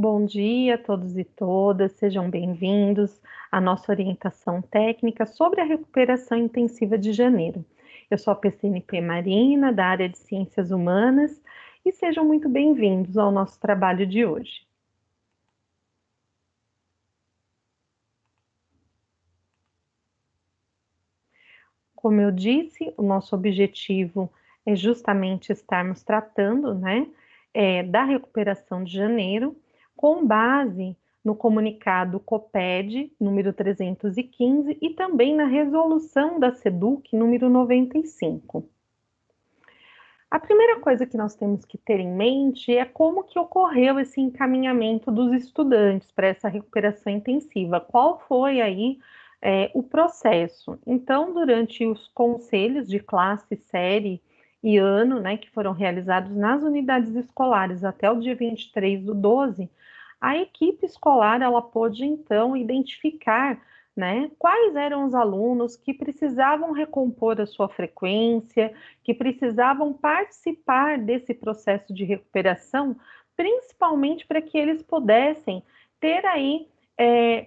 Bom dia a todos e todas, sejam bem-vindos à nossa orientação técnica sobre a recuperação intensiva de janeiro. Eu sou a PCNP Marina, da área de Ciências Humanas, e sejam muito bem-vindos ao nosso trabalho de hoje. Como eu disse, o nosso objetivo é justamente estarmos tratando, da recuperação de janeiro, com base no comunicado COPED, número 315, e também na resolução da SEDUC, número 95. A primeira coisa que nós temos que ter em mente é como que ocorreu esse encaminhamento dos estudantes para essa recuperação intensiva. Qual foi aí o processo? Então, durante os conselhos de classe, série e ano, que foram realizados nas unidades escolares até o dia 23/12, a equipe escolar ela pôde então identificar quais eram os alunos que precisavam recompor a sua frequência, que precisavam participar desse processo de recuperação, principalmente para que eles pudessem ter aí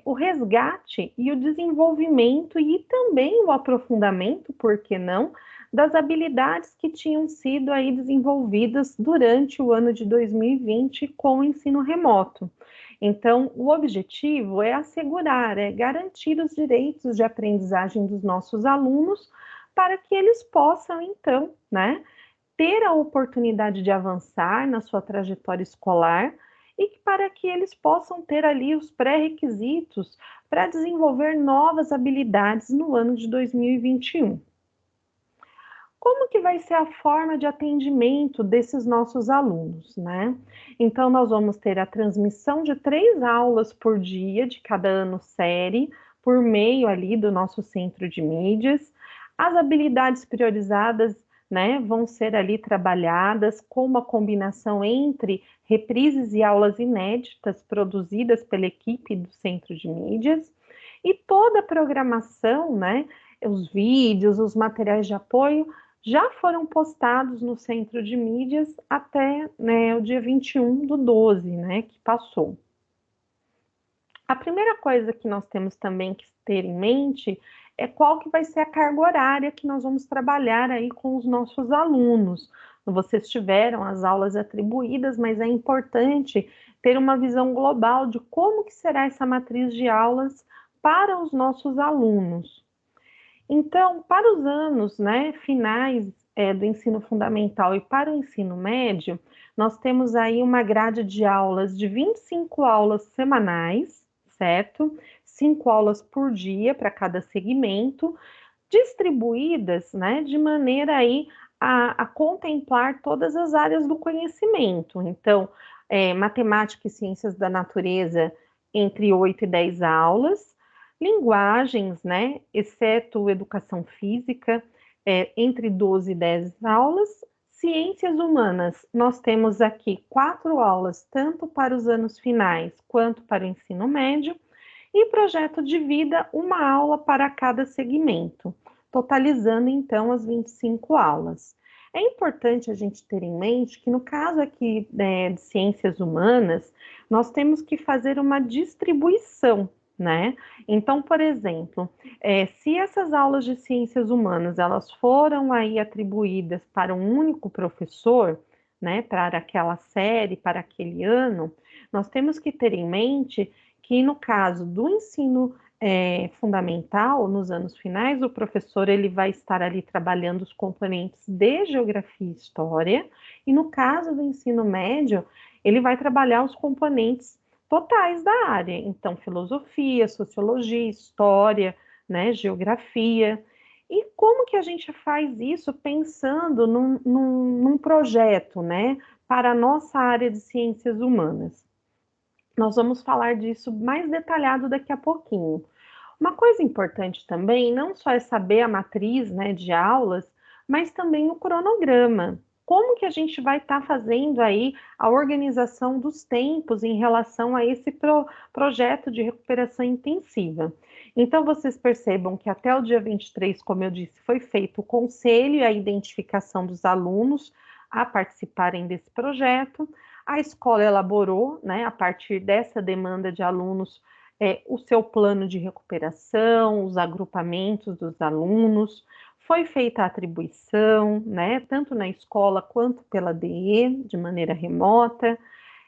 o resgate e o desenvolvimento e também o aprofundamento, por que não, das habilidades que tinham sido aí desenvolvidas durante o ano de 2020 com o ensino remoto. Então, o objetivo é assegurar, é garantir os direitos de aprendizagem dos nossos alunos para que eles possam, então, ter a oportunidade de avançar na sua trajetória escolar e para que eles possam ter ali os pré-requisitos para desenvolver novas habilidades no ano de 2021. Como que vai ser a forma de atendimento desses nossos alunos, Então, nós vamos ter a transmissão de 3 aulas por dia de cada ano série, por meio ali do nosso centro de mídias. As habilidades priorizadas, vão ser ali trabalhadas com uma combinação entre reprises e aulas inéditas produzidas pela equipe do centro de mídias. E toda a programação, os vídeos, os materiais de apoio, já foram postados no centro de mídias até o dia 21/12, que passou. A primeira coisa que nós temos também que ter em mente é qual que vai ser a carga horária que nós vamos trabalhar aí com os nossos alunos. Vocês tiveram as aulas atribuídas, mas é importante ter uma visão global de como que será essa matriz de aulas para os nossos alunos. Então, para os anos finais do ensino fundamental e para o ensino médio, nós temos aí uma grade de aulas de 25 aulas semanais, certo? 5 aulas por dia para cada segmento, distribuídas de maneira aí a contemplar todas as áreas do conhecimento. Então, matemática e ciências da natureza entre 8 e 10 aulas, linguagens, exceto educação física, entre 12 e 10 aulas. Ciências humanas, nós temos aqui 4 aulas, tanto para os anos finais quanto para o ensino médio, e projeto de vida, 1 aula para cada segmento, totalizando então as 25 aulas. É importante a gente ter em mente que no caso aqui de ciências humanas, nós temos que fazer uma distribuição, Então, por exemplo, se essas aulas de ciências humanas, elas foram aí atribuídas para um único professor, para aquela série, para aquele ano, nós temos que ter em mente que no caso do ensino fundamental, nos anos finais, o professor ele vai estar ali trabalhando os componentes de geografia e história, e no caso do ensino médio, ele vai trabalhar os componentes totais da área, então filosofia, sociologia, história, geografia. E como que a gente faz isso pensando num projeto, para a nossa área de ciências humanas? Nós vamos falar disso mais detalhado daqui a pouquinho. Uma coisa importante também, não só é saber a matriz, de aulas, mas também o cronograma. Como que a gente vai estar fazendo aí a organização dos tempos em relação a esse projeto de recuperação intensiva? Então, vocês percebam que até o dia 23, como eu disse, foi feito o conselho e a identificação dos alunos a participarem desse projeto. A escola elaborou, né, a partir dessa demanda de alunos, o seu plano de recuperação, os agrupamentos dos alunos, foi feita a atribuição, né, tanto na escola quanto pela DE, de maneira remota.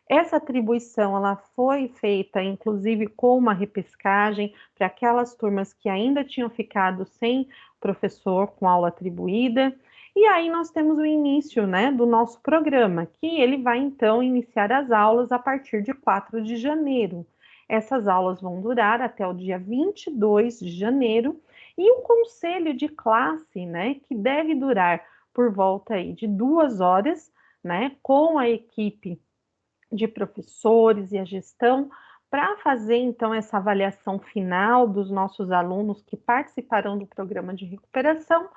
Essa atribuição ela foi feita, inclusive, com uma repescagem para aquelas turmas que ainda tinham ficado sem professor com aula atribuída. E aí nós temos o início, né, do nosso programa, que ele vai então iniciar as aulas a partir de 4 de janeiro. Essas aulas vão durar até o dia 22 de janeiro e o conselho de classe, né, que deve durar por volta aí de 2 horas, né, com a equipe de professores e a gestão para fazer então essa avaliação final dos nossos alunos que participarão do programa de recuperação.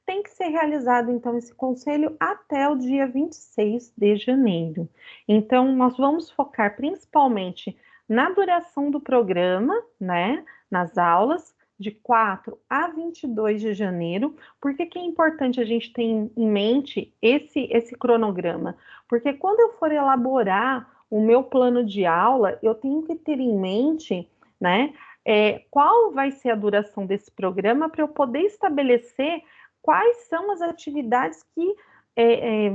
Tem que ser realizado então esse conselho até o dia 26 de janeiro. Então nós vamos focar principalmente na duração do programa, né, nas aulas de 4 a 22 de janeiro. Por que é importante a gente ter em mente esse cronograma? Porque quando eu for elaborar o meu plano de aula, eu tenho que ter em mente, né, qual vai ser a duração desse programa para eu poder estabelecer quais são as atividades que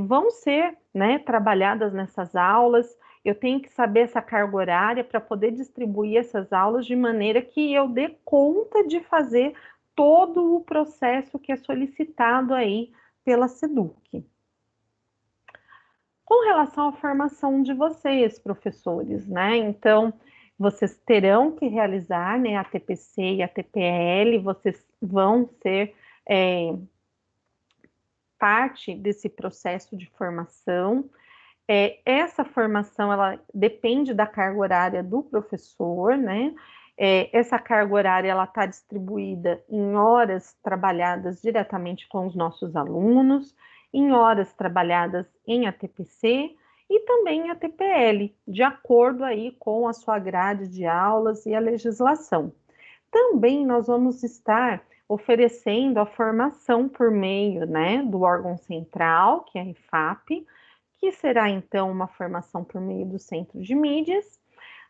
vão ser, né, trabalhadas nessas aulas. Eu tenho que saber essa carga horária para poder distribuir essas aulas de maneira que eu dê conta de fazer todo o processo que é solicitado aí pela SEDUC. Com relação à formação de vocês, professores, né? Então, vocês terão que realizar, né, a TPC e a TPL, vocês vão ser parte desse processo de formação. Essa formação, ela depende da carga horária do professor, né? Essa carga horária, ela está distribuída em horas trabalhadas diretamente com os nossos alunos, em horas trabalhadas em ATPC e também em ATPL, de acordo aí com a sua grade de aulas e a legislação. Também nós vamos estar oferecendo a formação por meio, né, do órgão central, que é a IFAP, que será então uma formação por meio do Centro de Mídias,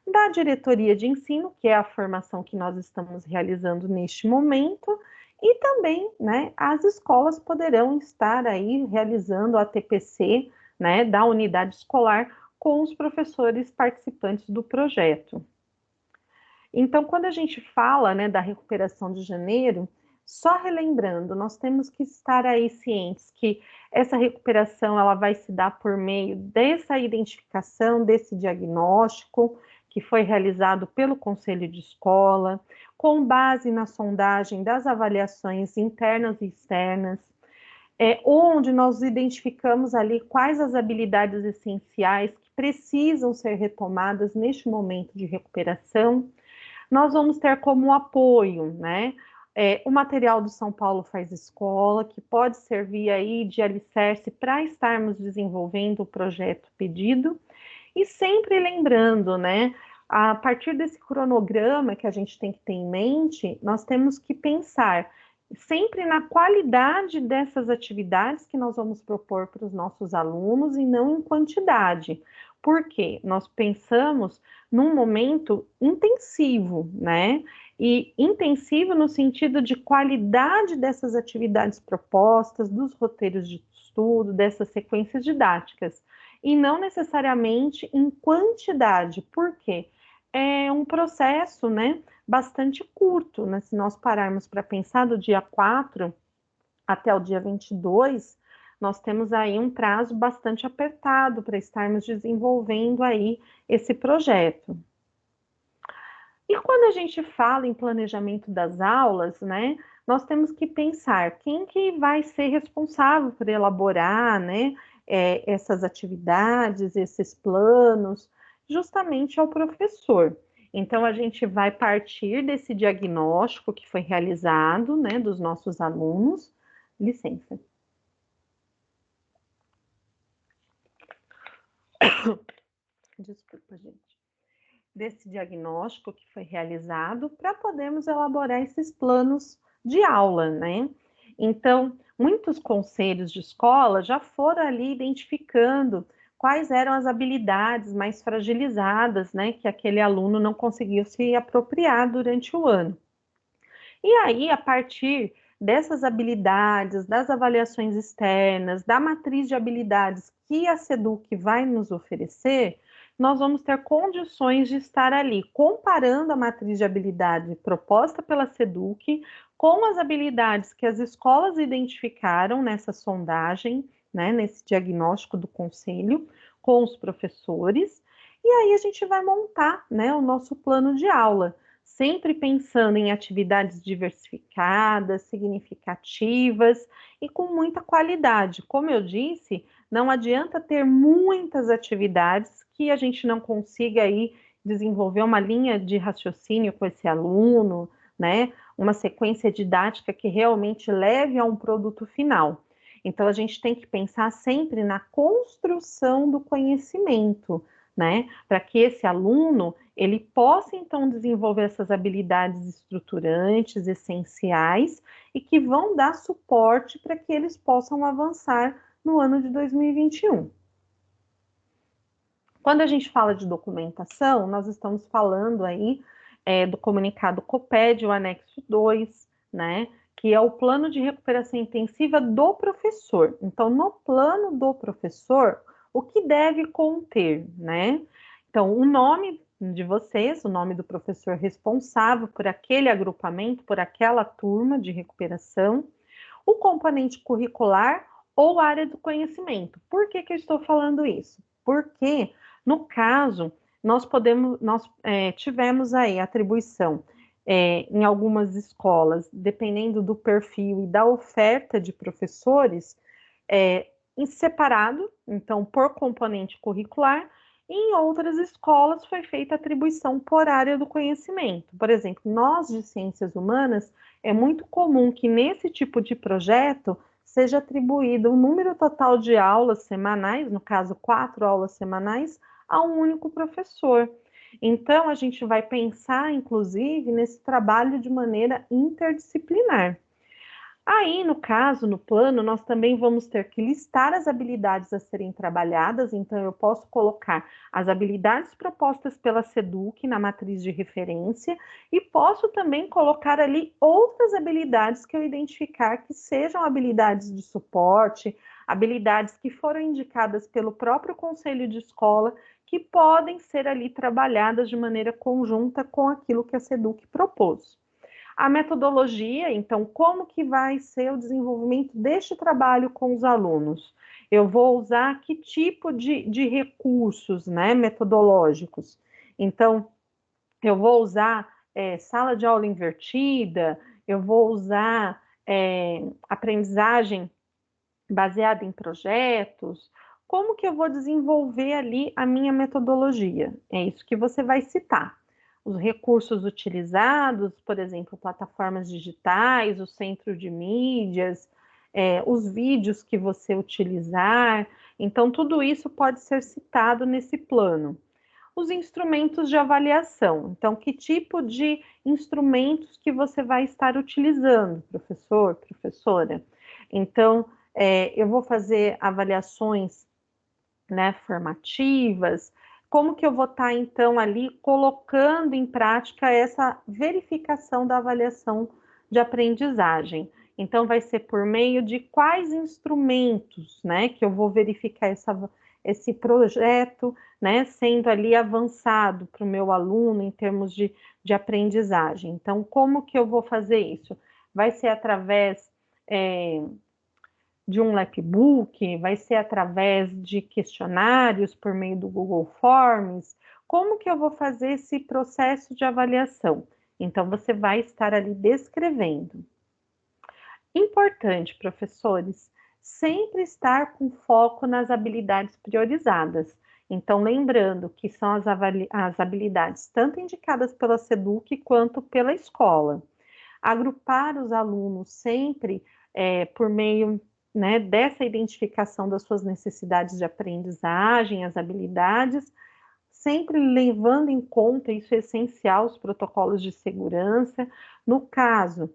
da diretoria de ensino, que é a formação que nós estamos realizando neste momento, e também, né, as escolas poderão estar aí realizando a TPC, né, da unidade escolar com os professores participantes do projeto. Então, quando a gente fala, né, da recuperação de janeiro, só relembrando, nós temos que estar aí cientes que essa recuperação ela vai se dar por meio dessa identificação, desse diagnóstico que foi realizado pelo Conselho de Escola, com base na sondagem das avaliações internas e externas, onde nós identificamos ali quais as habilidades essenciais que precisam ser retomadas neste momento de recuperação. Nós vamos ter como apoio, né, o material do São Paulo Faz Escola, que pode servir aí de alicerce para estarmos desenvolvendo o projeto pedido, e sempre lembrando, né, a partir desse cronograma que a gente tem que ter em mente, nós temos que pensar sempre na qualidade dessas atividades que nós vamos propor para os nossos alunos e não em quantidade. Porque nós pensamos num momento intensivo, né? E intensivo no sentido de qualidade dessas atividades propostas, dos roteiros de estudo, dessas sequências didáticas, e não necessariamente em quantidade, porque é um processo, né, bastante curto, né? Se nós pararmos para pensar do dia 4 até o dia 22, nós temos aí um prazo bastante apertado para estarmos desenvolvendo aí esse projeto. E quando a gente fala em planejamento das aulas, né, nós temos que pensar quem que vai ser responsável por elaborar, né, essas atividades, esses planos, justamente é o professor. Então, a gente vai partir desse diagnóstico que foi realizado, né, dos nossos alunos. Licença. Desculpa, gente. Desse diagnóstico que foi realizado para podermos elaborar esses planos de aula, né? Então, muitos conselhos de escola já foram ali identificando quais eram as habilidades mais fragilizadas, né, que aquele aluno não conseguiu se apropriar durante o ano. E aí, a partir dessas habilidades, das avaliações externas, da matriz de habilidades que a SEDUC vai nos oferecer, nós vamos ter condições de estar ali comparando a matriz de habilidade proposta pela SEDUC com as habilidades que as escolas identificaram nessa sondagem, né, nesse diagnóstico do conselho, com os professores, e aí a gente vai montar, né, o nosso plano de aula, sempre pensando em atividades diversificadas, significativas e com muita qualidade. Como eu disse, não adianta ter muitas atividades que a gente não consiga aí desenvolver uma linha de raciocínio com esse aluno, né? Uma sequência didática que realmente leve a um produto final. Então, a gente tem que pensar sempre na construção do conhecimento, né? Para que esse aluno ele possa então desenvolver essas habilidades estruturantes, essenciais e que vão dar suporte para que eles possam avançar no ano de 2021. Quando a gente fala de documentação, nós estamos falando aí do comunicado COPED, o anexo 2, né? Que é o plano de recuperação intensiva do professor. Então, no plano do professor, o que deve conter, né? Então, o nome de vocês, o nome do professor responsável por aquele agrupamento, por aquela turma de recuperação, o componente curricular ou área do conhecimento. Por que eu estou falando isso? Porque, no caso, nós tivemos aí atribuição em algumas escolas, dependendo do perfil e da oferta de professores, em separado, então por componente curricular, e em outras escolas foi feita atribuição por área do conhecimento. Por exemplo, nós de ciências humanas, é muito comum que nesse tipo de projeto seja atribuído um número total de aulas semanais, no caso 4 aulas semanais, a um único professor. Então, a gente vai pensar, inclusive, nesse trabalho de maneira interdisciplinar. Aí, no caso, no plano, nós também vamos ter que listar as habilidades a serem trabalhadas, então eu posso colocar as habilidades propostas pela SEDUC na matriz de referência e posso também colocar ali outras habilidades que eu identificar que sejam habilidades de suporte, habilidades que foram indicadas pelo próprio conselho de escola, que podem ser ali trabalhadas de maneira conjunta com aquilo que a SEDUC propôs. A metodologia, então, como que vai ser o desenvolvimento deste trabalho com os alunos? Eu vou usar que tipo de recursos, né, metodológicos? Então, eu vou usar sala de aula invertida, eu vou usar aprendizagem baseada em projetos, como que eu vou desenvolver ali a minha metodologia? É isso que você vai citar. Os recursos utilizados, por exemplo, plataformas digitais, o centro de mídias, os vídeos que você utilizar. Então, tudo isso pode ser citado nesse plano. Os instrumentos de avaliação. Então, que tipo de instrumentos que você vai estar utilizando, professor, professora? Então, eu vou fazer avaliações, né, formativas, como que eu vou estar, então, ali colocando em prática essa verificação da avaliação de aprendizagem. Então, vai ser por meio de quais instrumentos, né, que eu vou verificar esse projeto, né, sendo ali avançado para o meu aluno em termos de aprendizagem. Então, como que eu vou fazer isso? Vai ser através de um lapbook, vai ser através de questionários por meio do Google Forms. Como que eu vou fazer esse processo de avaliação? Então, você vai estar ali descrevendo. Importante, professores, sempre estar com foco nas habilidades priorizadas. Então, lembrando que são as habilidades tanto indicadas pela SEDUC quanto pela escola. Agrupar os alunos sempre por meio, né, dessa identificação das suas necessidades de aprendizagem, as habilidades, sempre levando em conta, isso é essencial, os protocolos de segurança. No caso,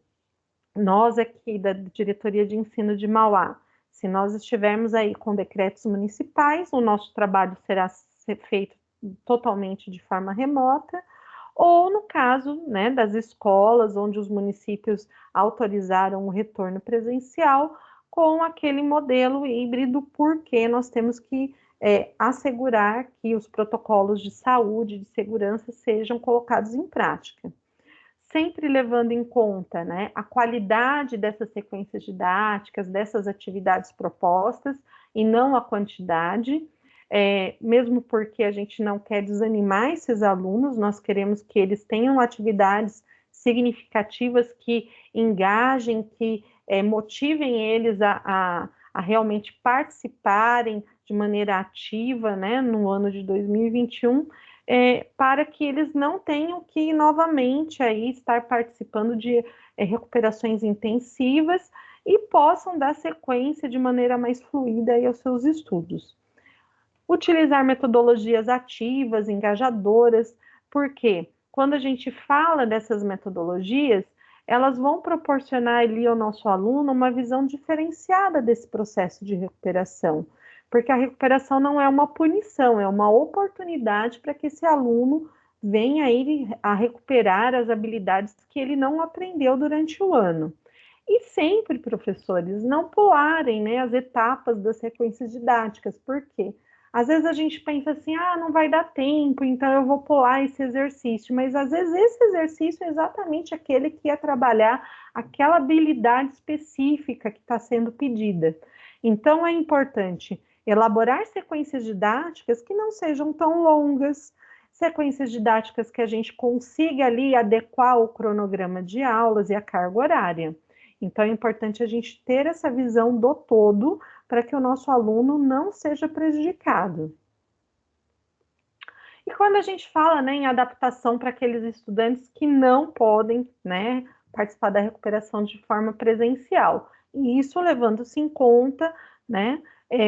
nós aqui da Diretoria de Ensino de Mauá, Se nós estivermos aí com decretos municipais, o nosso trabalho será feito totalmente de forma remota, ou no caso, né, das escolas, onde os municípios autorizaram o retorno presencial, com aquele modelo híbrido, porque nós temos que assegurar que os protocolos de saúde, de segurança, sejam colocados em prática. Sempre levando em conta, né, a qualidade dessas sequências didáticas, dessas atividades propostas, e não a quantidade, mesmo porque a gente não quer desanimar esses alunos, nós queremos que eles tenham atividades significativas que engajem, que motivem eles a realmente participarem de maneira ativa, né, no ano de 2021, para que eles não tenham que novamente aí estar participando de recuperações intensivas e possam dar sequência de maneira mais fluida aí aos seus estudos. Utilizar metodologias ativas, engajadoras, porque quando a gente fala dessas metodologias, elas vão proporcionar ali ao nosso aluno uma visão diferenciada desse processo de recuperação, porque a recuperação não é uma punição, é uma oportunidade para que esse aluno venha aí a recuperar as habilidades que ele não aprendeu durante o ano. E sempre, professores, não pularem, né, as etapas das sequências didáticas, por quê? Às vezes a gente pensa assim, não vai dar tempo, então eu vou pular esse exercício, mas às vezes esse exercício é exatamente aquele que ia trabalhar aquela habilidade específica que está sendo pedida. Então é importante elaborar sequências didáticas que não sejam tão longas, sequências didáticas que a gente consiga ali adequar o cronograma de aulas e a carga horária. Então é importante a gente ter essa visão do todo para que o nosso aluno não seja prejudicado. E quando a gente fala, né, em adaptação para aqueles estudantes que não podem, né, participar da recuperação de forma presencial, e isso levando-se em conta, né,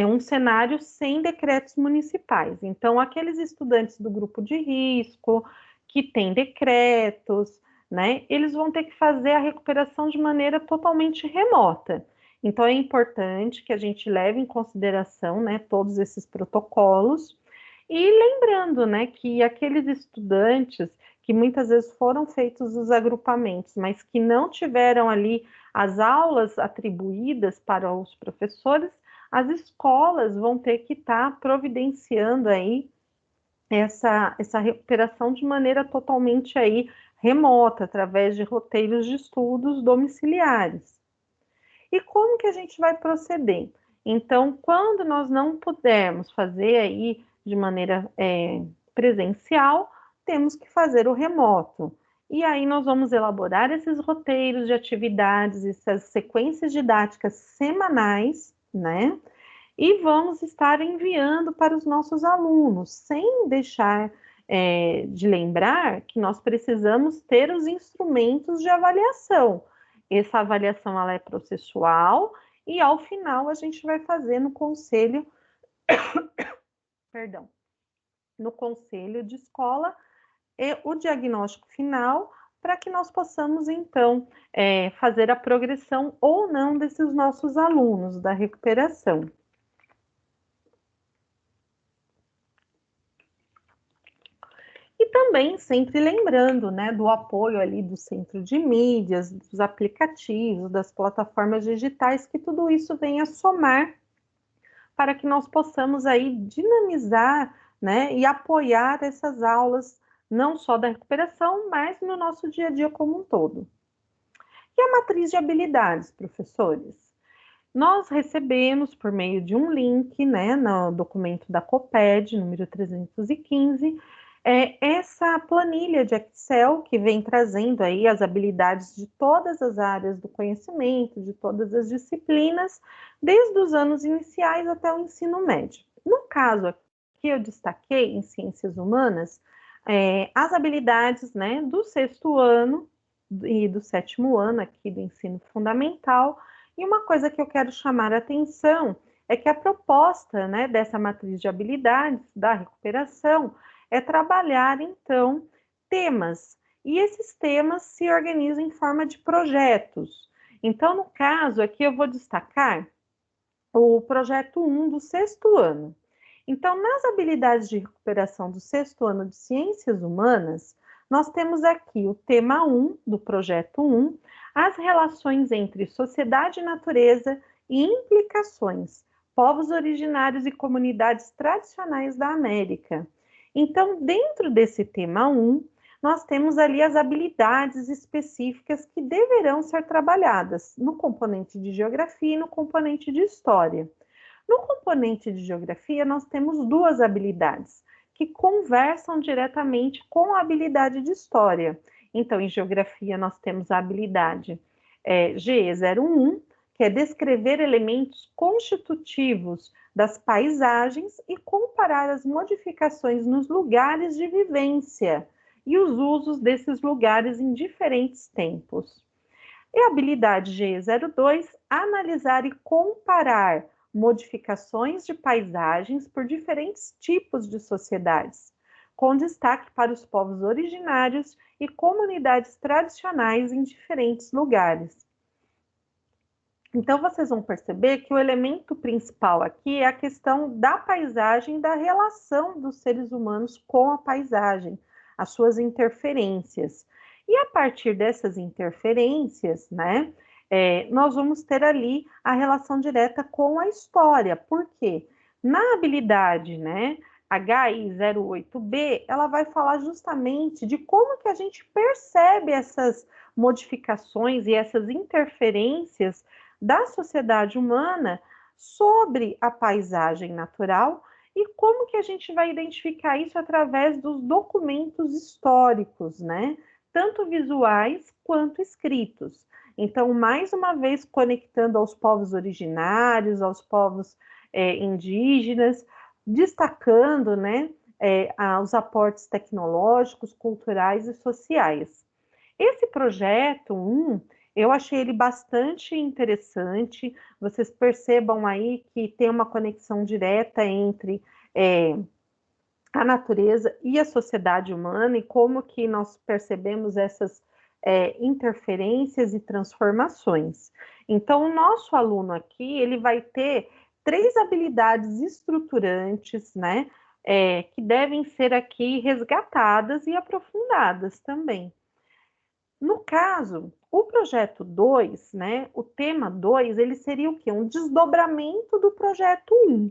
um cenário sem decretos municipais. Então, aqueles estudantes do grupo de risco, que têm decretos, né, eles vão ter que fazer a recuperação de maneira totalmente remota. Então, é importante que a gente leve em consideração, né, todos esses protocolos. E lembrando, né, que aqueles estudantes que muitas vezes foram feitos os agrupamentos, mas que não tiveram ali as aulas atribuídas para os professores, as escolas vão ter que estar providenciando aí essa recuperação de maneira totalmente aí remota, através de roteiros de estudos domiciliares. E como que a gente vai proceder? Então, quando nós não pudermos fazer aí de maneira presencial, temos que fazer o remoto. E aí nós vamos elaborar esses roteiros de atividades, essas sequências didáticas semanais, né? E vamos estar enviando para os nossos alunos, sem deixar de lembrar que nós precisamos ter os instrumentos de avaliação. Essa avaliação ela é processual e ao final a gente vai fazer no conselho, perdão, no conselho de escola o diagnóstico final para que nós possamos então fazer a progressão ou não desses nossos alunos da recuperação. E também sempre lembrando, né, do apoio ali do centro de mídias, dos aplicativos, das plataformas digitais, que tudo isso venha somar para que nós possamos aí dinamizar, né, e apoiar essas aulas, não só da recuperação, mas no nosso dia a dia como um todo. E a matriz de habilidades, professores? Nós recebemos por meio de um link, né, no documento da COPED, número 315, essa planilha de Excel que vem trazendo aí as habilidades de todas as áreas do conhecimento, de todas as disciplinas, desde os anos iniciais até o ensino médio. No caso aqui, eu destaquei em ciências humanas as habilidades, né, do 6º ano e do 7º ano aqui do ensino fundamental. E uma coisa que eu quero chamar a atenção é que a proposta, né, dessa matriz de habilidades da recuperação é trabalhar, então, temas. E esses temas se organizam em forma de projetos. Então, no caso, aqui eu vou destacar o projeto 1 do sexto ano. Então, nas habilidades de recuperação do sexto ano de Ciências Humanas, nós temos aqui o tema 1 do projeto 1, as relações entre sociedade e natureza e implicações, povos originários e comunidades tradicionais da América. Então, dentro desse tema 1, nós temos ali as habilidades específicas que deverão ser trabalhadas no componente de geografia e no componente de história. No componente de geografia, nós temos duas habilidades que conversam diretamente com a habilidade de história. Então, em geografia, nós temos a habilidade GE01, que é descrever elementos constitutivos das paisagens e comparar as modificações nos lugares de vivência e os usos desses lugares em diferentes tempos. E a habilidade GE02, analisar e comparar modificações de paisagens por diferentes tipos de sociedades, com destaque para os povos originários e comunidades tradicionais em diferentes lugares. Então, vocês vão perceber que o elemento principal aqui é a questão da paisagem, da relação dos seres humanos com a paisagem, as suas interferências. E a partir dessas interferências, né, nós vamos ter ali a relação direta com a história. Por quê? Na habilidade, né, HI08B, ela vai falar justamente de como que a gente percebe essas modificações e essas interferências da sociedade humana sobre a paisagem natural e como que a gente vai identificar isso através dos documentos históricos, né? Tanto visuais quanto escritos. Então, mais uma vez, conectando aos povos originários, aos povos indígenas, destacando, né, os aportes tecnológicos, culturais e sociais. Esse projeto 1, eu achei ele bastante interessante. Vocês percebam aí que tem uma conexão direta entre a natureza e a sociedade humana e como que nós percebemos essas interferências e transformações. Então, o nosso aluno aqui, ele vai ter 3 habilidades estruturantes, né, que devem ser aqui resgatadas e aprofundadas também. No caso, o projeto 2, né, o tema 2, ele seria o quê? Um desdobramento do projeto 1.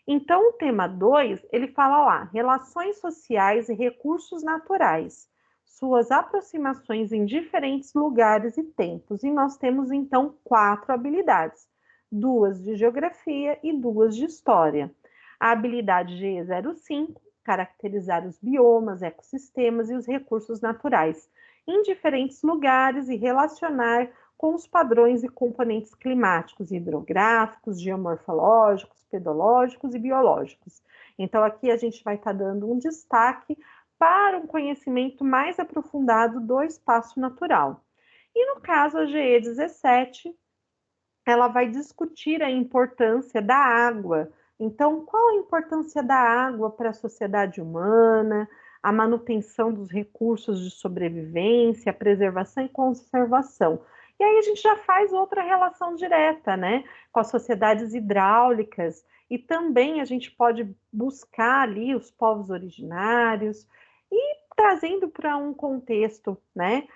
Então, o tema 2, ele fala lá, relações sociais e recursos naturais, suas aproximações em diferentes lugares e tempos. E nós temos, então, 4 habilidades, 2 de geografia e 2 de história. A habilidade G05, caracterizar os biomas, ecossistemas e os recursos naturais em diferentes lugares e relacionar com os padrões e componentes climáticos, hidrográficos, geomorfológicos, pedológicos e biológicos. Então, aqui a gente vai estar dando um destaque para um conhecimento mais aprofundado do espaço natural. E no caso, a GE17, ela vai discutir a importância da água. Então, qual a importância da água para a sociedade humana, a manutenção dos recursos de sobrevivência, a preservação e conservação. E aí a gente já faz outra relação direta, né, com as sociedades hidráulicas, e também a gente pode buscar ali os povos originários, e trazendo para um contexto, né,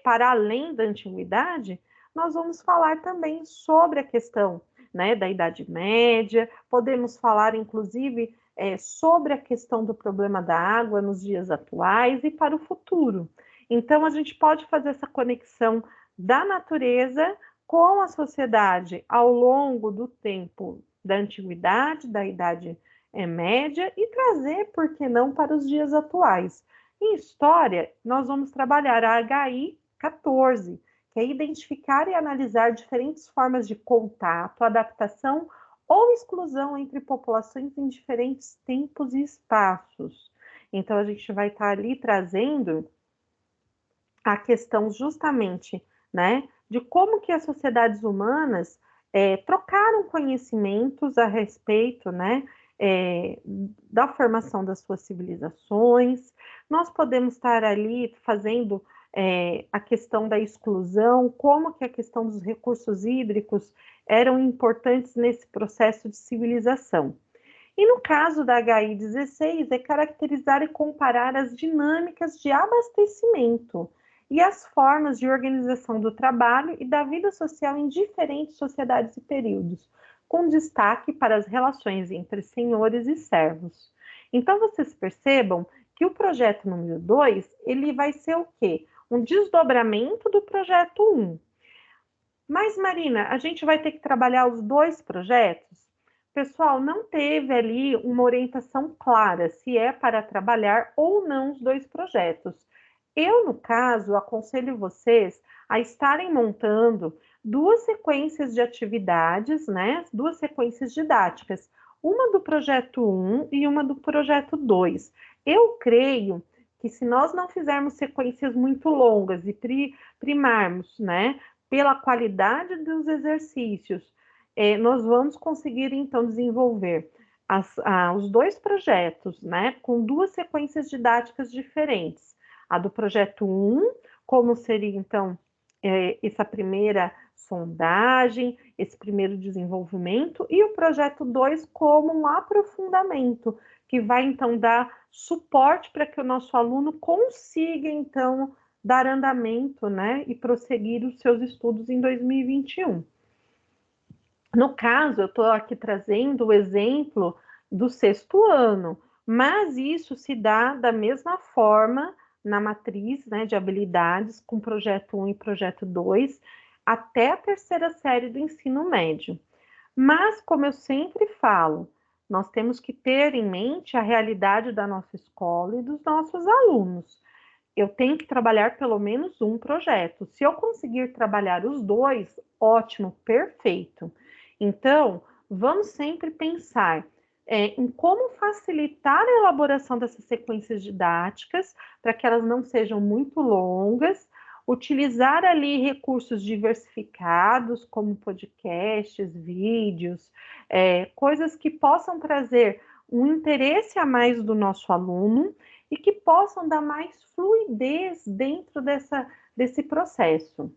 para além da antiguidade, nós vamos falar também sobre a questão, né, da Idade Média, podemos falar, inclusive, sobre a questão do problema da água nos dias atuais e para o futuro. Então, a gente pode fazer essa conexão da natureza com a sociedade ao longo do tempo da antiguidade, da Idade Média e trazer, por que não, para os dias atuais. Em história, nós vamos trabalhar a HI 14, que é identificar e analisar diferentes formas de contato, adaptação ou exclusão entre populações em diferentes tempos e espaços. Então, a gente vai estar ali trazendo a questão justamente, né, de como que as sociedades humanas trocaram conhecimentos a respeito, né, da formação das suas civilizações. Nós podemos estar ali fazendo a questão da exclusão, como que a questão dos recursos hídricos eram importantes nesse processo de civilização. E no caso da HI16, é caracterizar e comparar as dinâmicas de abastecimento e as formas de organização do trabalho e da vida social em diferentes sociedades e períodos, com destaque para as relações entre senhores e servos. Então, vocês percebam que o projeto número 2, ele vai ser o quê? Um desdobramento do projeto 1. Mas, Marina, a gente vai ter que trabalhar os dois projetos? Pessoal, não teve ali uma orientação clara se é para trabalhar ou não os dois projetos. Eu, no caso, aconselho vocês a estarem montando duas sequências de atividades, né? Duas sequências didáticas, uma do projeto 1 e uma do projeto 2. Eu creio que se nós não fizermos sequências muito longas e primarmos, né, pela qualidade dos exercícios, nós vamos conseguir, então, desenvolver os dois projetos, né, com duas sequências didáticas diferentes. A do projeto 1, como seria, então, essa primeira sondagem, esse primeiro desenvolvimento, e o projeto 2 como um aprofundamento, que vai, então, dar suporte para que o nosso aluno consiga, então, dar andamento, né, e prosseguir os seus estudos em 2021. No caso, eu estou aqui trazendo o exemplo do sexto ano, mas isso se dá da mesma forma na matriz, né, de habilidades com projeto 1 e projeto 2, até a terceira série do ensino médio. Mas, como eu sempre falo, nós temos que ter em mente a realidade da nossa escola e dos nossos alunos. Eu tenho que trabalhar pelo menos um projeto. Se eu conseguir trabalhar os dois, ótimo, perfeito. Então, vamos sempre pensar em como facilitar a elaboração dessas sequências didáticas para que elas não sejam muito longas, utilizar ali recursos diversificados, como podcasts, vídeos, coisas que possam trazer um interesse a mais do nosso aluno e que possam dar mais fluidez dentro desse processo.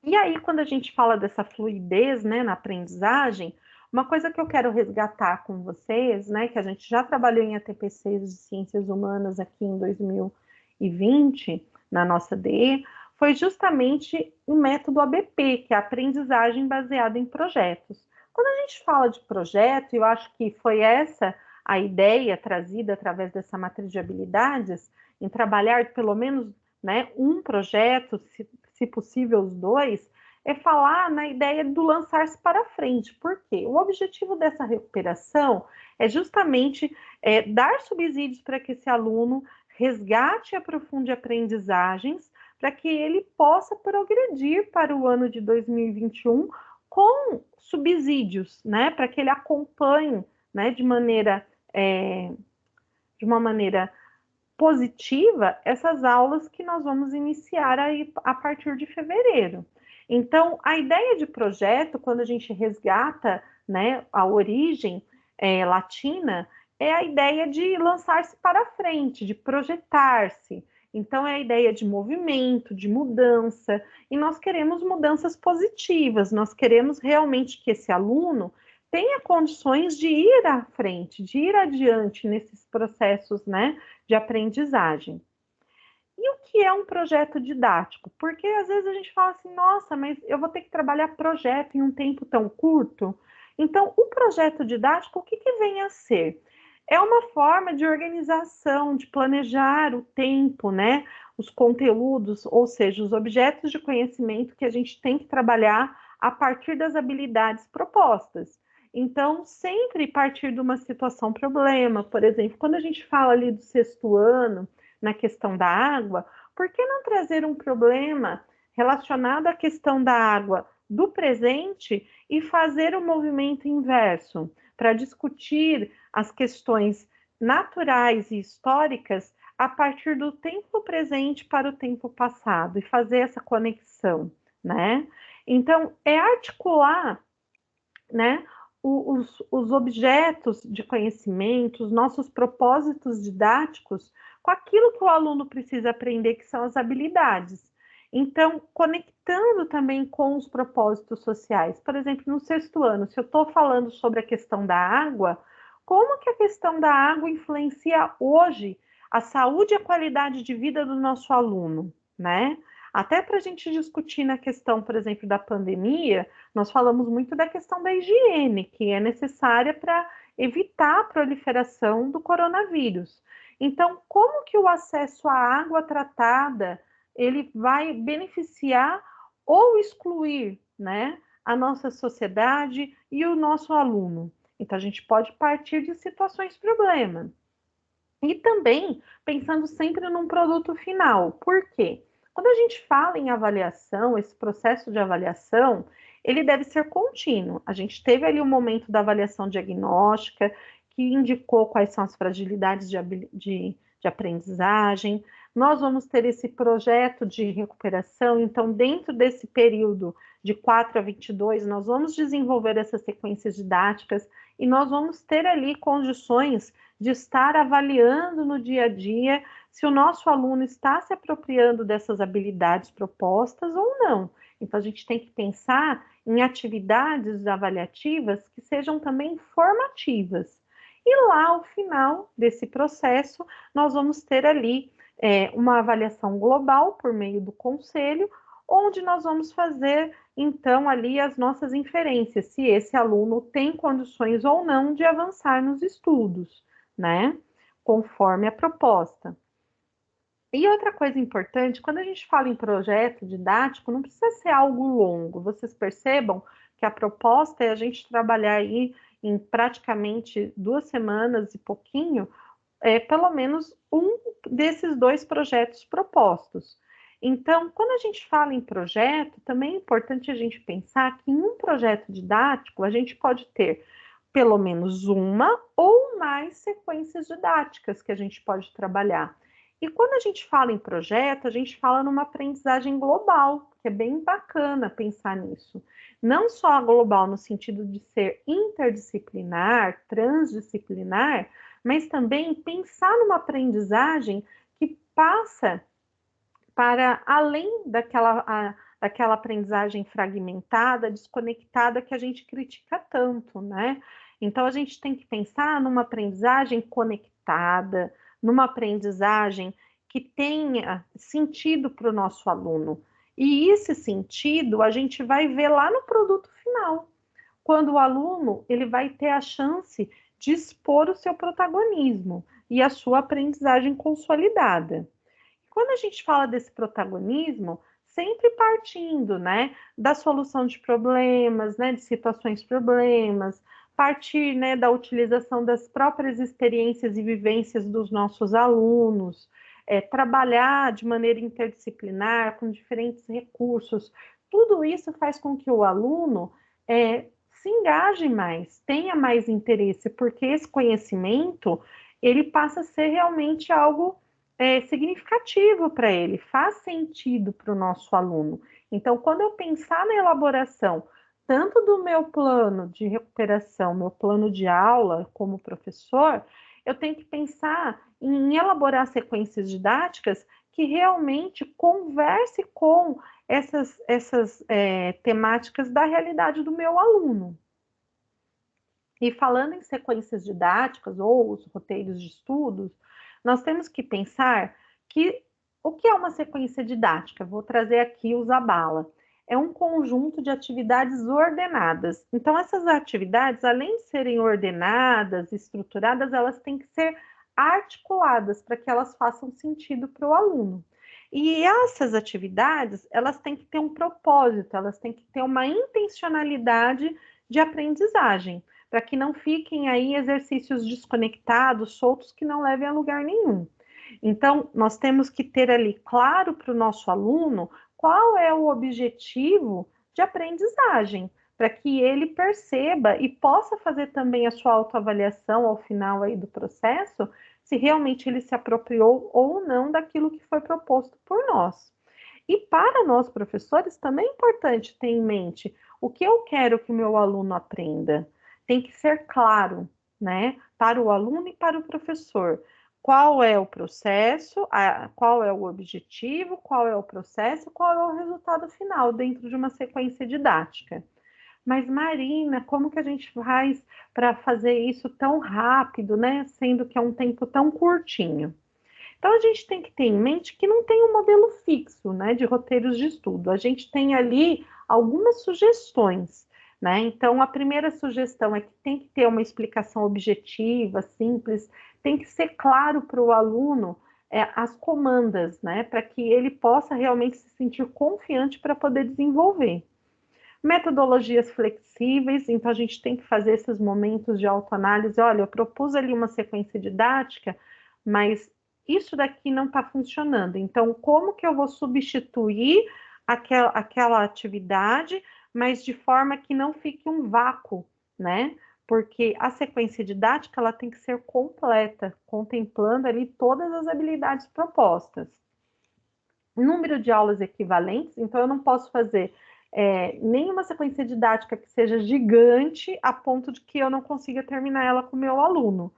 E aí, quando a gente fala dessa fluidez, né, na aprendizagem, uma coisa que eu quero resgatar com vocês, né, que a gente já trabalhou em ATPCs de Ciências Humanas aqui em 2020, na nossa DE, foi justamente o método ABP, que é a aprendizagem baseada em projetos. Quando a gente fala de projeto, eu acho que foi essa a ideia trazida através dessa matriz de habilidades, em trabalhar pelo menos, né, um projeto, se possível os dois, é falar na ideia do lançar-se para frente. Por quê? O objetivo dessa recuperação é justamente dar subsídios para que esse aluno resgate e aprofunde aprendizagens, para que ele possa progredir para o ano de 2021 com subsídios, né? Para que ele acompanhe, né, de uma maneira positiva essas aulas que nós vamos iniciar aí a partir de fevereiro. Então, a ideia de projeto, quando a gente resgata, né, a origem latina, é a ideia de lançar-se para frente, de projetar-se. Então, é a ideia de movimento, de mudança, e nós queremos mudanças positivas, nós queremos realmente que esse aluno tenha condições de ir à frente, de ir adiante nesses processos, né, de aprendizagem. E o que é um projeto didático? Porque às vezes a gente fala assim, nossa, mas eu vou ter que trabalhar projeto em um tempo tão curto. Então, o projeto didático, o que vem a ser? É uma forma de organização, de planejar o tempo, né? Os conteúdos, ou seja, os objetos de conhecimento que a gente tem que trabalhar a partir das habilidades propostas. Então, sempre partir de uma situação problema, por exemplo, quando a gente fala ali do sexto ano, na questão da água, por que não trazer um problema relacionado à questão da água do presente e fazer o movimento inverso, para discutir as questões naturais e históricas a partir do tempo presente para o tempo passado e fazer essa conexão, né? Então, é articular, né, os objetos de conhecimento, os nossos propósitos didáticos, com aquilo que o aluno precisa aprender, que são as habilidades. Então, conectando também com os propósitos sociais. Por exemplo, no sexto ano, se eu estou falando sobre a questão da água, como que a questão da água influencia hoje a saúde e a qualidade de vida do nosso aluno, né? Até para a gente discutir na questão, por exemplo, da pandemia, nós falamos muito da questão da higiene, que é necessária para evitar a proliferação do coronavírus. Então, como que o acesso à água tratada ele vai beneficiar ou excluir, né, a nossa sociedade e o nosso aluno? Então, a gente pode partir de situações problema. E também pensando sempre num produto final. Por quê? Quando a gente fala em avaliação, esse processo de avaliação, ele deve ser contínuo. A gente teve ali o momento da avaliação diagnóstica, que indicou quais são as fragilidades de aprendizagem. Nós vamos ter esse projeto de recuperação, então, dentro desse período de 4 a 22, nós vamos desenvolver essas sequências didáticas e nós vamos ter ali condições de estar avaliando no dia a dia se o nosso aluno está se apropriando dessas habilidades propostas ou não. Então, a gente tem que pensar em atividades avaliativas que sejam também formativas. E lá, ao final desse processo, nós vamos ter ali uma avaliação global por meio do conselho, onde nós vamos fazer, então, ali as nossas inferências, se esse aluno tem condições ou não de avançar nos estudos, né? Conforme a proposta. E outra coisa importante, quando a gente fala em projeto didático, não precisa ser algo longo. Vocês percebam que a proposta é a gente trabalhar aí em praticamente 2 semanas e pouquinho, pelo menos um desses 2 projetos propostos. Então, quando a gente fala em projeto, também é importante a gente pensar que em um projeto didático a gente pode ter pelo menos uma ou mais sequências didáticas que a gente pode trabalhar. E quando a gente fala em projeto, a gente fala numa aprendizagem global, que é bem bacana pensar nisso. Não só global no sentido de ser interdisciplinar, transdisciplinar, mas também pensar numa aprendizagem que passa para além daquela aprendizagem fragmentada, desconectada que a gente critica tanto, né? Então a gente tem que pensar numa aprendizagem conectada, numa aprendizagem que tenha sentido para o nosso aluno. E esse sentido a gente vai ver lá no produto final, quando o aluno ele vai ter a chance de expor o seu protagonismo e a sua aprendizagem consolidada. Quando a gente fala desse protagonismo, sempre partindo, né, da solução de problemas, né, de situações problemas, partir, né, da utilização das próprias experiências e vivências dos nossos alunos, trabalhar de maneira interdisciplinar, com diferentes recursos, tudo isso faz com que o aluno se engaje mais, tenha mais interesse, porque esse conhecimento, ele passa a ser realmente algo significativo para ele, faz sentido para o nosso aluno. Então, quando eu pensar na elaboração tanto do meu plano de recuperação, meu plano de aula como professor, eu tenho que pensar em elaborar sequências didáticas que realmente converse com essas temáticas da realidade do meu aluno. E falando em sequências didáticas ou os roteiros de estudos, nós temos que pensar que o que é uma sequência didática? Vou trazer aqui o Zabala. É um conjunto de atividades ordenadas. Então, essas atividades, além de serem ordenadas, estruturadas, elas têm que ser articuladas para que elas façam sentido para o aluno. E essas atividades, elas têm que ter um propósito, elas têm que ter uma intencionalidade de aprendizagem, para que não fiquem aí exercícios desconectados, soltos, que não levem a lugar nenhum. Então, nós temos que ter ali claro para o nosso aluno qual é o objetivo de aprendizagem, para que ele perceba e possa fazer também a sua autoavaliação ao final aí do processo, se realmente ele se apropriou ou não daquilo que foi proposto por nós. E para nós, professores, também é importante ter em mente o que eu quero que o meu aluno aprenda. Tem que ser claro, né, para o aluno e para o professor. qual é o processo, qual é o objetivo, qual é o processo, qual é o resultado final dentro de uma sequência didática. Mas, Marina, como que a gente faz para fazer isso tão rápido, né? Sendo que é um tempo tão curtinho. Então, a gente tem que ter em mente que não tem um modelo fixo, né, de roteiros de estudo. A gente tem ali algumas sugestões, né? Então, a primeira sugestão é que tem que ter uma explicação objetiva, simples, tem que ser claro para o aluno as comandas, né, para que ele possa realmente se sentir confiante para poder desenvolver. Metodologias flexíveis, então a gente tem que fazer esses momentos de autoanálise. Olha, eu propus ali uma sequência didática, mas isso daqui não está funcionando. Então, como que eu vou substituir aquela atividade, mas de forma que não fique um vácuo, né? Porque a sequência didática ela tem que ser completa, contemplando ali todas as habilidades propostas. Número de aulas equivalentes, então eu não posso fazer nenhuma sequência didática que seja gigante a ponto de que eu não consiga terminar ela com o meu aluno.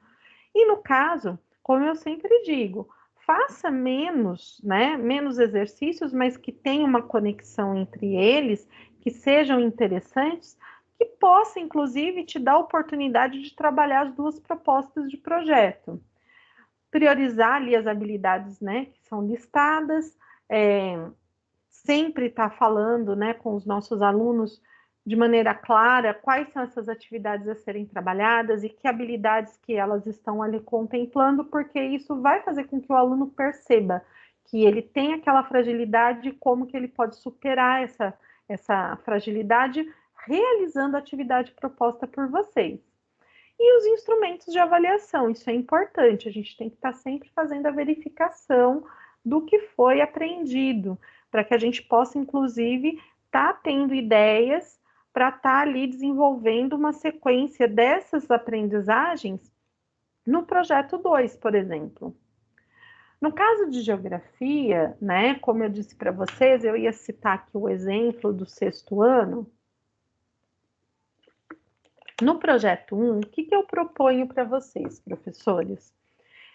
E no caso, como eu sempre digo, faça menos, né, menos exercícios, mas que tenha uma conexão entre eles, que sejam interessantes, que possa, inclusive, te dar a oportunidade de trabalhar as duas propostas de projeto. Priorizar ali as habilidades, né, que são listadas, sempre estar falando, né, com os nossos alunos de maneira clara quais são essas atividades a serem trabalhadas e que habilidades que elas estão ali contemplando, porque isso vai fazer com que o aluno perceba que ele tem aquela fragilidade e como que ele pode superar essa fragilidade realizando a atividade proposta por vocês. E os instrumentos de avaliação, isso é importante, a gente tem que estar sempre fazendo a verificação do que foi aprendido, para que a gente possa, inclusive, estar tendo ideias para estar ali desenvolvendo uma sequência dessas aprendizagens no projeto 2, por exemplo. No caso de geografia, né, como eu disse para vocês, eu ia citar aqui o exemplo do sexto ano. No projeto 1, o que eu proponho para vocês, professores?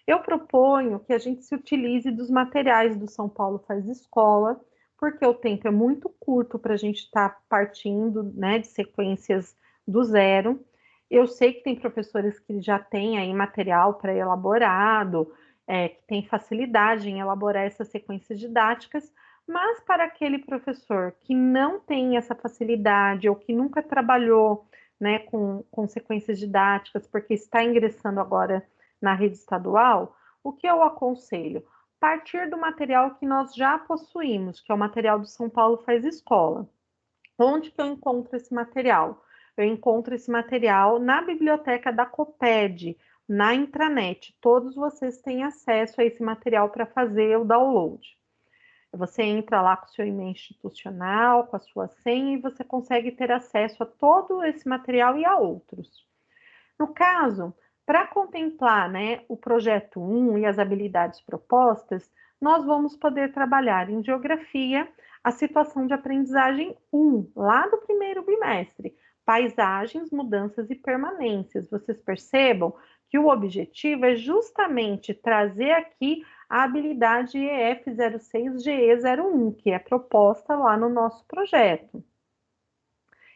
Eu proponho que a gente se utilize dos materiais do São Paulo Faz Escola, porque o tempo é muito curto para a gente estar partindo, né, de sequências do zero. Eu sei que tem professores que já têm aí material pré-elaborado, que tem facilidade em elaborar essas sequências didáticas, mas para aquele professor que não tem essa facilidade ou que nunca trabalhou, né, com sequências didáticas, porque está ingressando agora na rede estadual, o que eu aconselho? Partir do material que nós já possuímos, que é o material do São Paulo Faz Escola. Onde que eu encontro esse material? Eu encontro esse material na biblioteca da Coped, na intranet. Todos vocês têm acesso a esse material para fazer o download. Você entra lá com o seu e-mail institucional, com a sua senha, e você consegue ter acesso a todo esse material e a outros. No caso, para contemplar, né, o projeto 1 e as habilidades propostas, nós vamos poder trabalhar em geografia a situação de aprendizagem 1, lá do primeiro bimestre, paisagens, mudanças e permanências. Vocês percebam que o objetivo é justamente trazer aqui a habilidade EF06GE01, que é proposta lá no nosso projeto.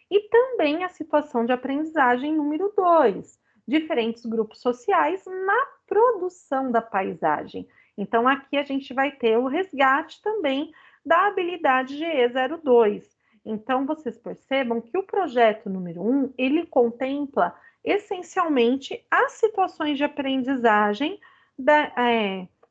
E também a situação de aprendizagem número 2, diferentes grupos sociais na produção da paisagem. Então, aqui a gente vai ter o resgate também da habilidade GE02. Então, vocês percebam que o projeto número 1, ele contempla essencialmente as situações de aprendizagem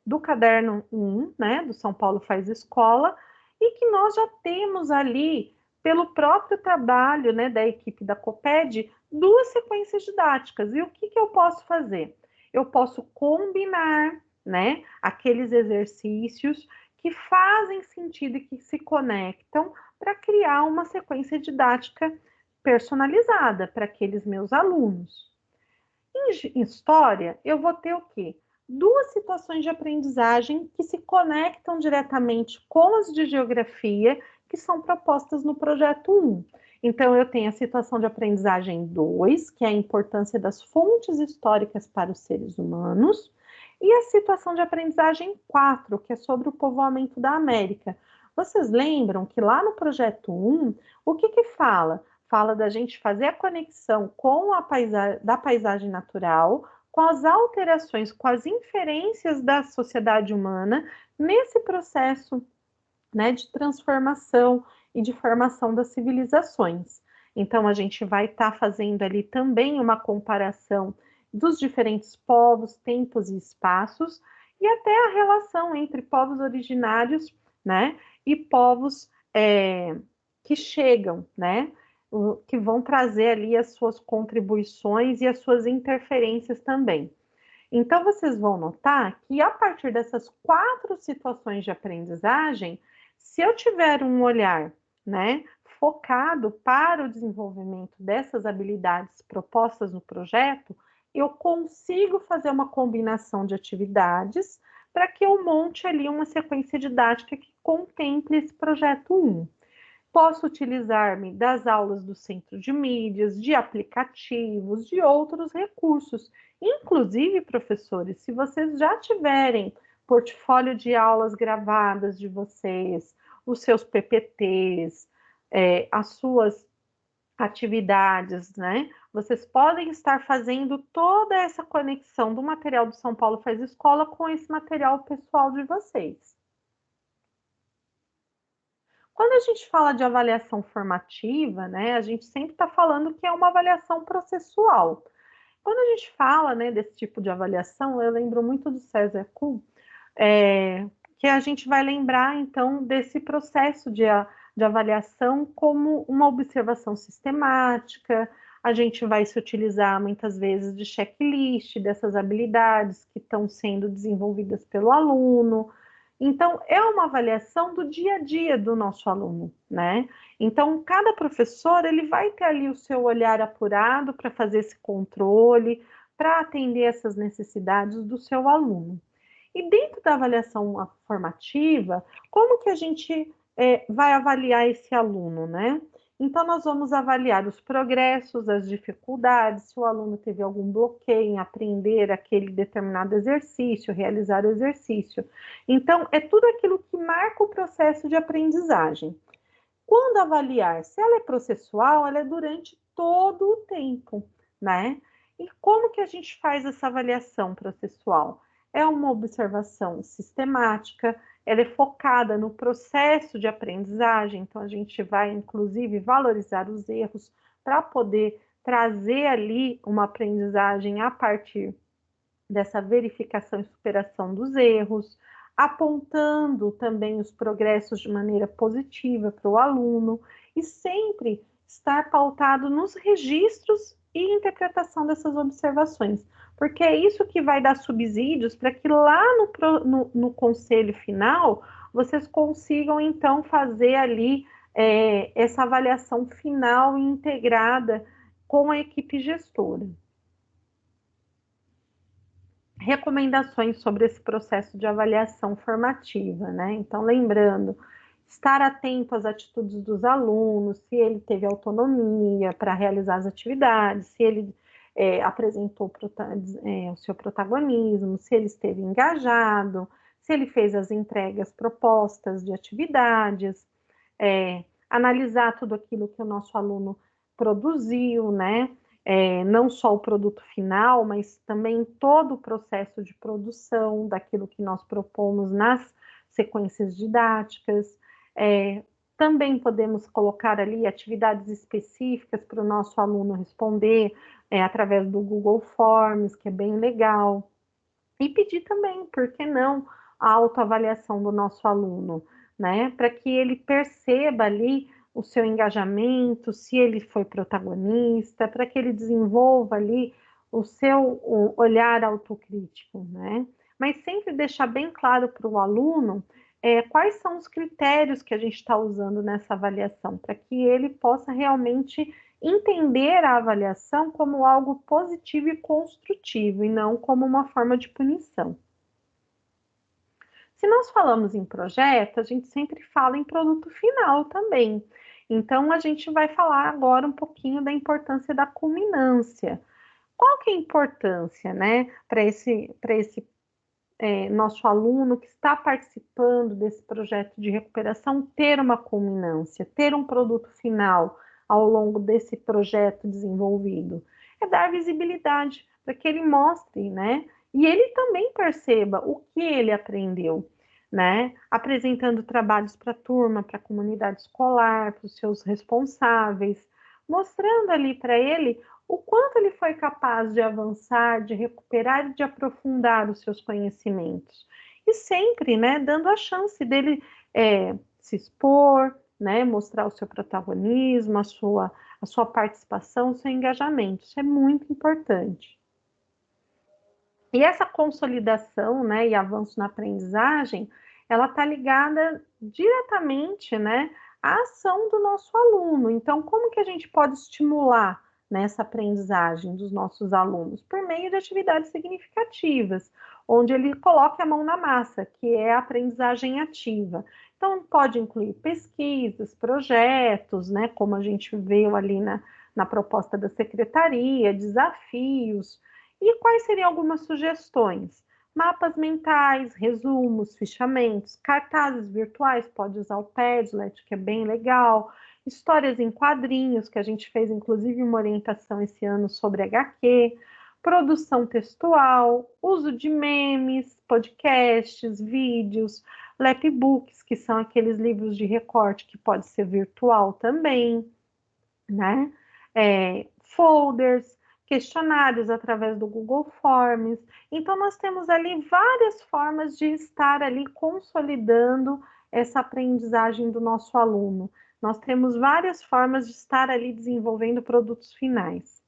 do caderno 1, né, do São Paulo Faz Escola, e que nós já temos ali pelo próprio trabalho, né, da equipe da Coped, duas sequências didáticas. E o que eu posso fazer? Eu posso combinar, né, aqueles exercícios que fazem sentido e que se conectam para criar uma sequência didática personalizada para aqueles meus alunos. Em história, eu vou ter o quê? Duas situações de aprendizagem que se conectam diretamente com as de geografia, que são propostas no projeto 1. Então, eu tenho a situação de aprendizagem 2, que é a importância das fontes históricas para os seres humanos, E a situação de aprendizagem 4, que é sobre o povoamento da América. Vocês lembram que lá no projeto 1, o que que fala? Fala da gente fazer a conexão com a da paisagem natural, com as alterações, com as inferências da sociedade humana nesse processo, né, de transformação e de formação das civilizações. Então, a gente vai estar fazendo ali também uma comparação dos diferentes povos, tempos e espaços, e até a relação entre povos originários, né, e povos que chegam, né, que vão trazer ali as suas contribuições e as suas interferências também. Então, vocês vão notar que a partir dessas 4 situações de aprendizagem, se eu tiver um olhar, né, focado para o desenvolvimento dessas habilidades propostas no projeto, eu consigo fazer uma combinação de atividades para que eu monte ali uma sequência didática que contemple esse projeto 1. Posso utilizar-me das aulas do centro de mídias, de aplicativos, de outros recursos. Inclusive, professores, se vocês já tiverem portfólio de aulas gravadas de vocês, os seus PPTs, as suas atividades, né? Vocês podem estar fazendo toda essa conexão do material do São Paulo Faz Escola com esse material pessoal de vocês. Quando a gente fala de avaliação formativa, né, a gente sempre está falando que é uma avaliação processual. Quando a gente fala, né, desse tipo de avaliação, eu lembro muito do César Kuhn, que a gente vai lembrar, então, desse processo de avaliação como uma observação sistemática, a gente vai se utilizar muitas vezes de checklist dessas habilidades que estão sendo desenvolvidas pelo aluno. Então, é uma avaliação do dia a dia do nosso aluno, né? Então, cada professor, ele vai ter ali o seu olhar apurado para fazer esse controle, para atender essas necessidades do seu aluno. E dentro da avaliação formativa, como que a gente vai avaliar esse aluno, né? Então, nós vamos avaliar os progressos, as dificuldades, se o aluno teve algum bloqueio em aprender aquele determinado exercício, realizar o exercício. Então, é tudo aquilo que marca o processo de aprendizagem. Quando avaliar, se ela é processual, ela é durante todo o tempo, né? E como que a gente faz essa avaliação processual? É uma observação sistemática, ela é focada no processo de aprendizagem, então a gente vai, inclusive, valorizar os erros para poder trazer ali uma aprendizagem a partir dessa verificação e superação dos erros, apontando também os progressos de maneira positiva para o aluno e sempre estar pautado nos registros e interpretação dessas observações, porque é isso que vai dar subsídios para que lá no conselho final vocês consigam então fazer ali essa avaliação final e integrada com a equipe gestora. Recomendações sobre esse processo de avaliação formativa, né? Então, lembrando, estar atento às atitudes dos alunos, se ele teve autonomia para realizar as atividades, se ele apresentou o seu protagonismo, se ele esteve engajado, se ele fez as entregas propostas de atividades, analisar tudo aquilo que o nosso aluno produziu, né? Não só o produto final, mas também todo o processo de produção daquilo que nós propomos nas sequências didáticas. Também podemos colocar ali atividades específicas para o nosso aluno responder através do Google Forms, que é bem legal. E pedir também, por que não, a autoavaliação do nosso aluno, né? Para que ele perceba ali o seu engajamento, se ele foi protagonista, para que ele desenvolva ali o olhar autocrítico, né? Mas sempre deixar bem claro para o aluno quais são os critérios que a gente está usando nessa avaliação, para que ele possa realmente entender a avaliação como algo positivo e construtivo, e não como uma forma de punição. Se nós falamos em projeto, a gente sempre fala em produto final também. Então, a gente vai falar agora um pouquinho da importância da culminância. Qual que é a importância, né, para esse nosso aluno que está participando desse projeto de recuperação ter uma culminância, ter um produto final ao longo desse projeto desenvolvido? É dar visibilidade para que ele mostre, né? E ele também perceba o que ele aprendeu, né? Apresentando trabalhos para a turma, para a comunidade escolar, para os seus responsáveis, mostrando ali para ele o quanto ele foi capaz de avançar, de recuperar e de aprofundar os seus conhecimentos. E sempre, né, dando a chance dele se expor, né, mostrar o seu protagonismo, a sua participação, o seu engajamento. Isso é muito importante. E essa consolidação, né, e avanço na aprendizagem, ela está ligada diretamente, né, à ação do nosso aluno. Então, como que a gente pode estimular nessa aprendizagem dos nossos alunos? Por meio de atividades significativas, onde ele coloque a mão na massa, que é a aprendizagem ativa. Então, pode incluir pesquisas, projetos, né, como a gente viu ali na proposta da secretaria, desafios. E quais seriam algumas sugestões? Mapas mentais, resumos, fichamentos, cartazes virtuais, pode usar o Padlet, que é bem legal, histórias em quadrinhos, que a gente fez inclusive uma orientação esse ano sobre HQ, produção textual, uso de memes, podcasts, vídeos, lapbooks, que são aqueles livros de recorte que pode ser virtual também, né? Folders, questionários através do Google Forms. Então, nós temos ali várias formas de estar ali consolidando essa aprendizagem do nosso aluno. Nós temos várias formas de estar ali desenvolvendo produtos finais.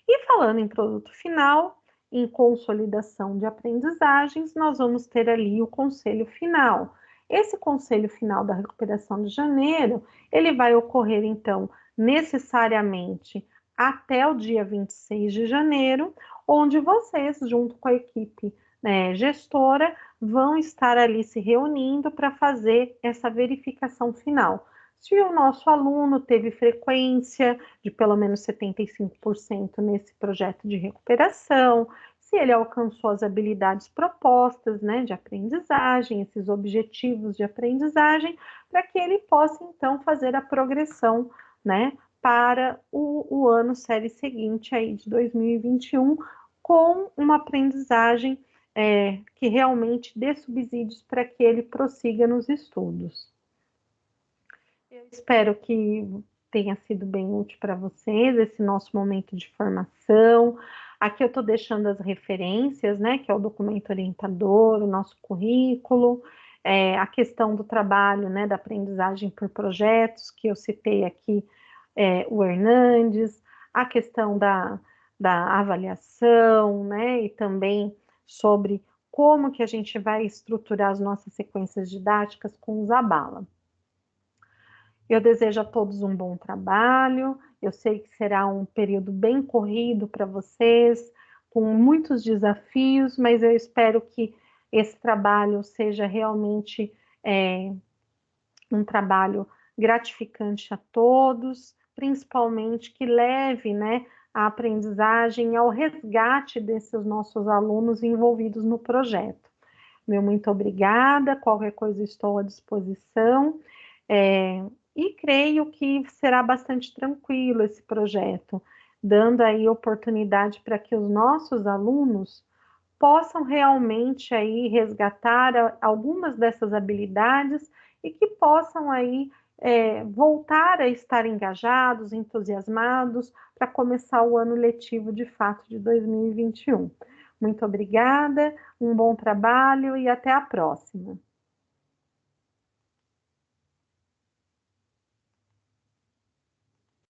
E falando em produto final, em consolidação de aprendizagens, nós vamos ter ali o conselho final. Esse conselho final da recuperação de janeiro, ele vai ocorrer, então, necessariamente até o dia 26 de janeiro, onde vocês, junto com a equipe, né, gestora, vão estar ali se reunindo para fazer essa verificação final. Se o nosso aluno teve frequência de pelo menos 75% nesse projeto de recuperação, se ele alcançou as habilidades propostas, né, de aprendizagem, esses objetivos de aprendizagem, para que ele possa, então, fazer a progressão, né, para o ano série seguinte aí de 2021, com uma aprendizagem que realmente dê subsídios para que ele prossiga nos estudos. Eu espero que tenha sido bem útil para vocês esse nosso momento de formação. Aqui eu estou deixando as referências, né, que é o documento orientador, o nosso currículo, a questão do trabalho, né, da aprendizagem por projetos, que eu citei aqui, o Hernandes, a questão da avaliação, né, e também sobre como que a gente vai estruturar as nossas sequências didáticas com o Zabala. Eu desejo a todos um bom trabalho. Eu sei que será um período bem corrido para vocês, com muitos desafios, mas eu espero que esse trabalho seja realmente um trabalho gratificante a todos, principalmente que leve, né, a aprendizagem ao resgate desses nossos alunos envolvidos no projeto. Meu muito obrigada, qualquer coisa estou à disposição. E creio que será bastante tranquilo esse projeto, dando aí oportunidade para que os nossos alunos possam realmente aí resgatar algumas dessas habilidades e que possam aí voltar a estar engajados, entusiasmados para começar o ano letivo de fato de 2021. Muito obrigada, um bom trabalho e até a próxima.